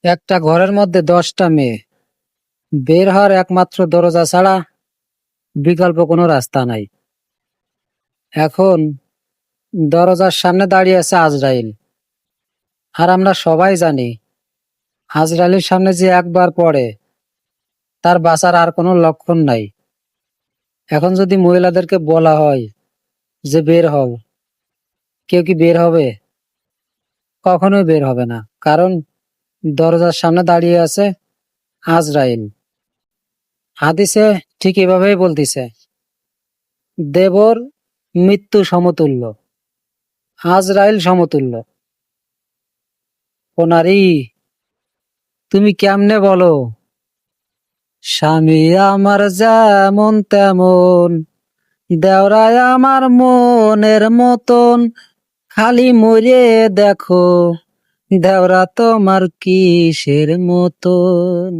একটা ঘরের মধ্যে 10টা মেয়ে, বের হওয়ার একমাত্র দরজা ছাড়া বিকল্প কোনো রাস্তা নাই। এখন দরজার সামনে দাঁড়িয়ে আছে আজরাইল। আর আমরা সবাই জানি আজরাইলের সামনে যে একবার পড়ে তার বাঁচার আর কোনো লক্ষণ নাই। এখন যদি মহিলাদেরকে বলা হয় যে বের হও, কেউ কি বের হবে? কখনোই বের হবে না, কারণ দরজার সামনে দাঁড়িয়ে আছে আজরাইল। হাদিসে ঠিক এভাবেই বলতিছে, দেবর মৃত্যু সমতুল্য, আজরাইল সমতুল্য। ও নারী, তুমি কেমনে বলো স্বামী আমার যেমন তেমন, দেওরায় আমার মনের মতন, খালি মরে দেখো দেওরা তোমার কিসের মতন।